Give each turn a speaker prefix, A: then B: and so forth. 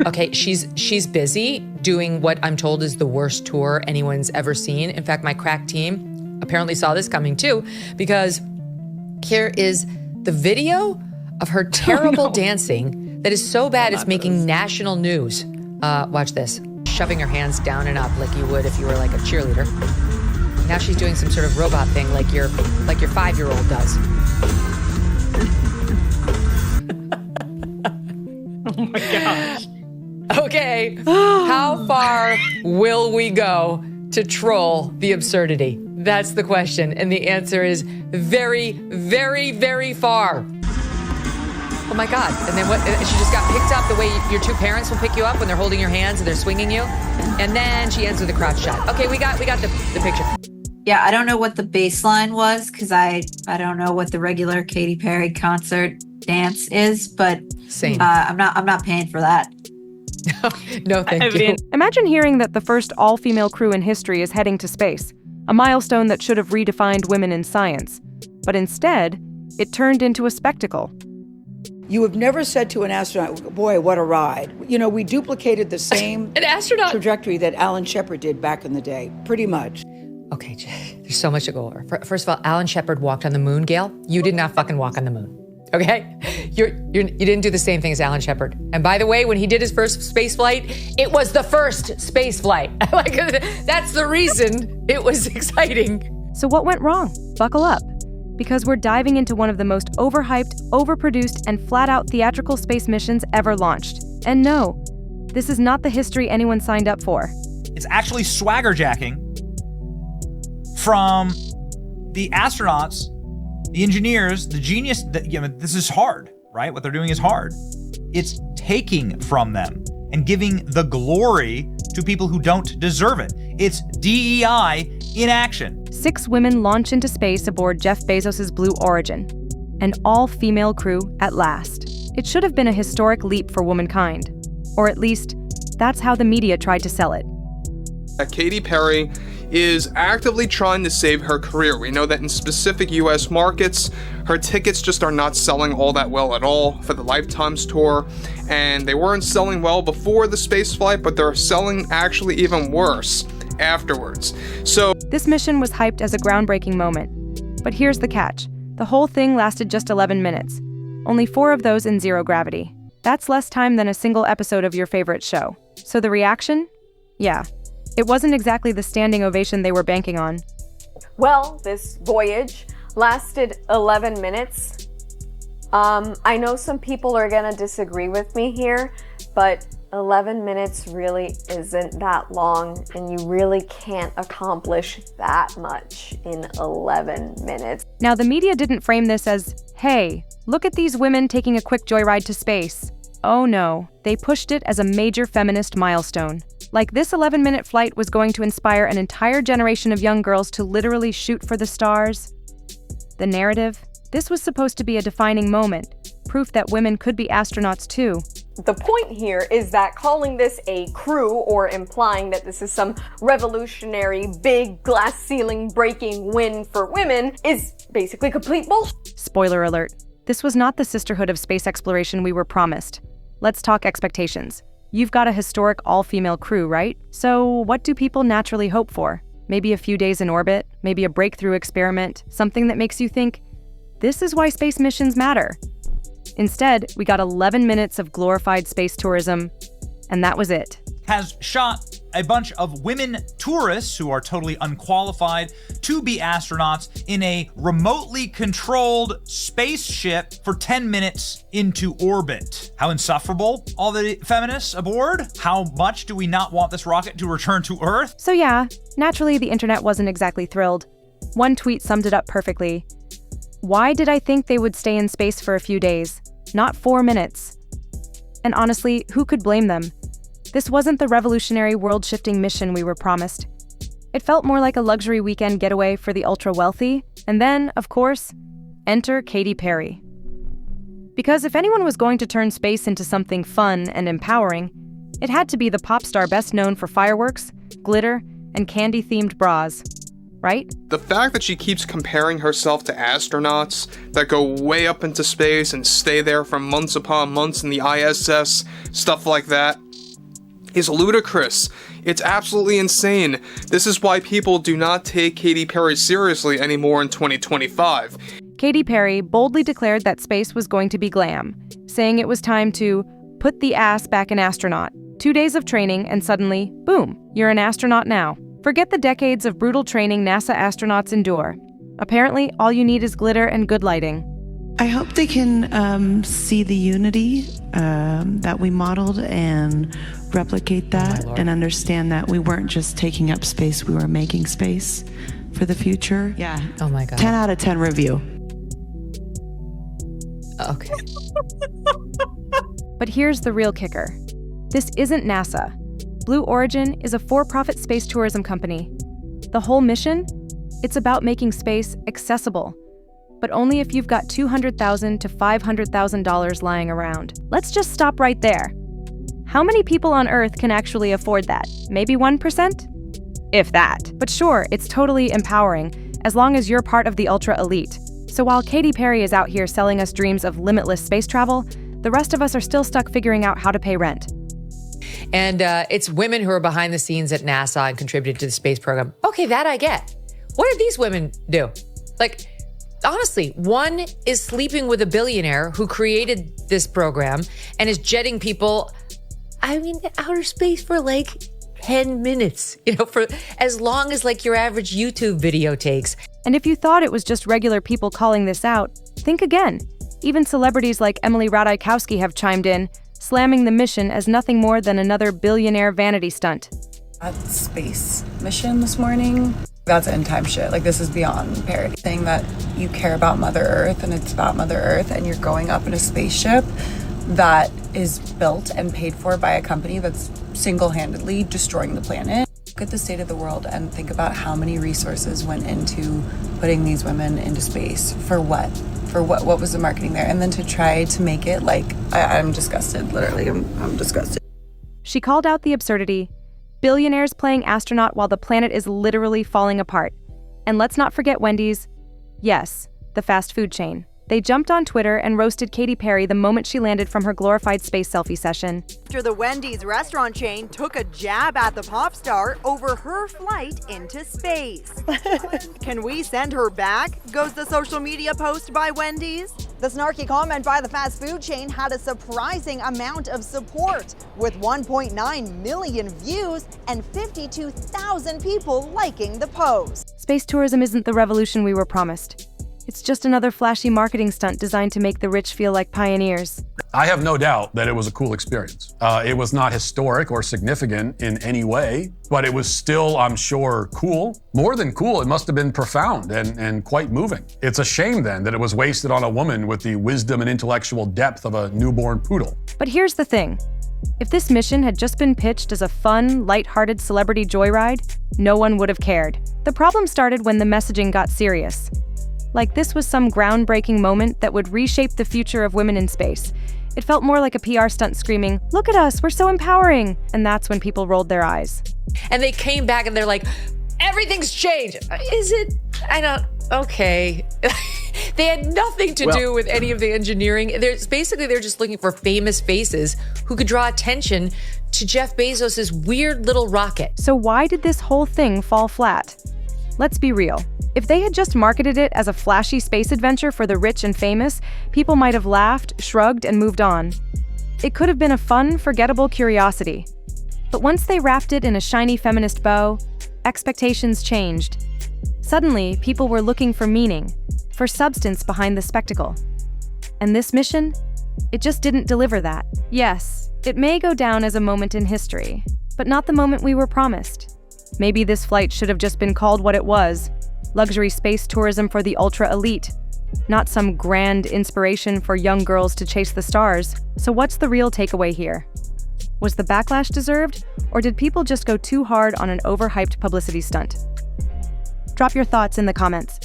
A: Okay, she's busy doing what I'm told is the worst tour anyone's ever seen. In fact, my crack team apparently saw this coming too, because here is the video of her terrible dancing that is so bad it's making national news. Watch this. Shoving her hands down and up like you would if you were like a cheerleader. Now she's doing some sort of robot thing like your 5-year-old does.
B: Oh my gosh.
A: Okay, how far will we go to troll the absurdity? That's the question. And the answer is very, very, very far. Oh my God. And then what? She just got picked up the way your two parents will pick you up when they're holding your hands and they're swinging you. And then she ends with a crotch shot. Okay, we got the picture.
C: Yeah, I don't know what the baseline was because I don't know what the regular Katy Perry concert dance is, but
A: same.
C: I'm not paying for that.
A: No, thank you.
D: Imagine hearing that the first all-female crew in history is heading to space, a milestone that should have redefined women in science. But instead, it turned into a spectacle.
E: You have never said to an astronaut, boy, what a ride. You know, we duplicated the same trajectory that Alan Shepard did back in the day, pretty much.
A: Okay, there's so much to go over. First of all, Alan Shepard walked on the moon, Gail. You did not fucking walk on the moon. Okay? You didn't do the same thing as Alan Shepard. And by the way, when he did his first space flight, it was the first space flight. Like, that's the reason it was exciting.
D: So what went wrong? Buckle up. Because we're diving into one of the most overhyped, overproduced, and flat-out theatrical space missions ever launched. And no, this is not the history anyone signed up for.
F: It's actually swaggerjacking from the astronauts, the engineers, the genius. This is hard, right? What they're doing is hard. It's taking from them and giving the glory to people who don't deserve it. It's DEI in action.
D: 6 women launch into space aboard Jeff Bezos' Blue Origin. An all-female crew at last. It should have been a historic leap for womankind. Or at least, that's how the media tried to sell it.
G: Katy Perry is actively trying to save her career. We know that in specific US markets, her tickets just are not selling all that well at all for the Lifetimes tour, and they weren't selling well before the space flight, but they're selling actually even worse afterwards. So
D: this mission was hyped as a groundbreaking moment. But here's the catch. The whole thing lasted just 11 minutes. Only 4 of those in zero gravity. That's less time than a single episode of your favorite show. So the reaction? Yeah. It wasn't exactly the standing ovation they were banking on.
H: Well, this voyage lasted 11 minutes. I know some people are gonna disagree with me here, but 11 minutes really isn't that long, and you really can't accomplish that much in 11 minutes.
D: Now, the media didn't frame this as, hey, look at these women taking a quick joyride to space. Oh no, they pushed it as a major feminist milestone. Like this 11-minute flight was going to inspire an entire generation of young girls to literally shoot for the stars. The narrative? This was supposed to be a defining moment, proof that women could be astronauts too.
H: The point here is that calling this a crew or implying that this is some revolutionary, big glass ceiling breaking win for women is basically complete bullshit.
D: Spoiler alert. This was not the sisterhood of space exploration we were promised. Let's talk expectations. You've got a historic all-female crew, right? So what do people naturally hope for? Maybe a few days in orbit, maybe a breakthrough experiment, something that makes you think, this is why space missions matter. Instead, we got 11 minutes of glorified space tourism, and that was it.
F: Has shot a bunch of women tourists who are totally unqualified to be astronauts in a remotely controlled spaceship for 10 minutes into orbit. How insufferable? All the feminists aboard? How much do we not want this rocket to return to Earth?
D: So yeah, naturally the internet wasn't exactly thrilled. One tweet summed it up perfectly. Why did I think they would stay in space for a few days, not 4 minutes? And honestly, who could blame them? This wasn't the revolutionary world-shifting mission we were promised. It felt more like a luxury weekend getaway for the ultra-wealthy, and then, of course, enter Katy Perry. Because if anyone was going to turn space into something fun and empowering, it had to be the pop star best known for fireworks, glitter, and candy-themed bras. Right?
G: The fact that she keeps comparing herself to astronauts that go way up into space and stay there for months upon months in the ISS, stuff like that, is ludicrous. It's absolutely insane. This is why people do not take Katy Perry seriously anymore in 2025.
D: Katy Perry boldly declared that space was going to be glam, saying it was time to put the ass back in astronaut. 2 days of training and suddenly, boom, you're an astronaut now. Forget the decades of brutal training NASA astronauts endure. Apparently, all you need is glitter and good lighting.
I: I hope they can see the unity that we modeled and replicate that and understand that we weren't just taking up space, we were making space for the future. Yeah.
A: Oh my God.
I: 10 out of 10 review.
A: Okay.
D: But here's the real kicker. This isn't NASA. Blue Origin is a for-profit space tourism company. The whole mission? It's about making space accessible, but only if you've got $200,000 to $500,000 lying around. Let's just stop right there. How many people on Earth can actually afford that? Maybe 1%? If that. But sure, it's totally empowering, as long as you're part of the ultra elite. So while Katy Perry is out here selling us dreams of limitless space travel, the rest of us are still stuck figuring out how to pay rent.
A: And it's women who are behind the scenes at NASA and contributed to the space program. Okay, that I get. What did these women do? Like, honestly, one is sleeping with a billionaire who created this program and is jetting people, outer space for like 10 minutes, for as long as like your average YouTube video takes.
D: And if you thought it was just regular people calling this out, think again. Even celebrities like Emily Ratajkowski have chimed in, slamming the mission as nothing more than another billionaire vanity stunt.
J: That space mission this morning, that's end time shit. Like, this is beyond parody. Saying that you care about Mother Earth and it's about Mother Earth and you're going up in a spaceship that is built and paid for by a company that's single-handedly destroying the planet. Look at the state of the world and think about how many resources went into putting these women into space. For what? For what was the marketing there? And then to try to make it like, I'm disgusted, literally, I'm disgusted.
D: She called out the absurdity. Billionaires playing astronaut while the planet is literally falling apart. And let's not forget Wendy's. Yes, the fast food chain. They jumped on Twitter and roasted Katy Perry the moment she landed from her glorified space selfie session.
K: After the Wendy's restaurant chain took a jab at the pop star over her flight into space. Can we send her back? Goes the social media post by Wendy's. The snarky comment by the fast food chain had a surprising amount of support, with 1.9 million views and 52,000 people liking the post.
D: Space tourism isn't the revolution we were promised. It's just another flashy marketing stunt designed to make the rich feel like pioneers.
L: I have no doubt that it was a cool experience. It was not historic or significant in any way, but it was still, I'm sure, cool. More than cool, it must have been profound and quite moving. It's a shame then that it was wasted on a woman with the wisdom and intellectual depth of a newborn poodle.
D: But here's the thing. If this mission had just been pitched as a fun, lighthearted celebrity joyride, no one would have cared. The problem started when the messaging got serious. Like this was some groundbreaking moment that would reshape the future of women in space. It felt more like a PR stunt screaming, "Look at us, we're so empowering!" And that's when people rolled their eyes.
A: And they came back and they're like, everything's changed. Is it? Okay. They had nothing to do with any of the engineering. They're just looking for famous faces who could draw attention to Jeff Bezos' weird little rocket.
D: So why did this whole thing fall flat? Let's be real. If they had just marketed it as a flashy space adventure for the rich and famous, people might have laughed, shrugged, and moved on. It could have been a fun, forgettable curiosity. But once they wrapped it in a shiny feminist bow, expectations changed. Suddenly, people were looking for meaning, for substance behind the spectacle. And this mission? It just didn't deliver that. Yes, it may go down as a moment in history, but not the moment we were promised. Maybe this flight should have just been called what it was: luxury space tourism for the ultra elite, not some grand inspiration for young girls to chase the stars. So what's the real takeaway here? Was the backlash deserved, or did people just go too hard on an overhyped publicity stunt? Drop your thoughts in the comments.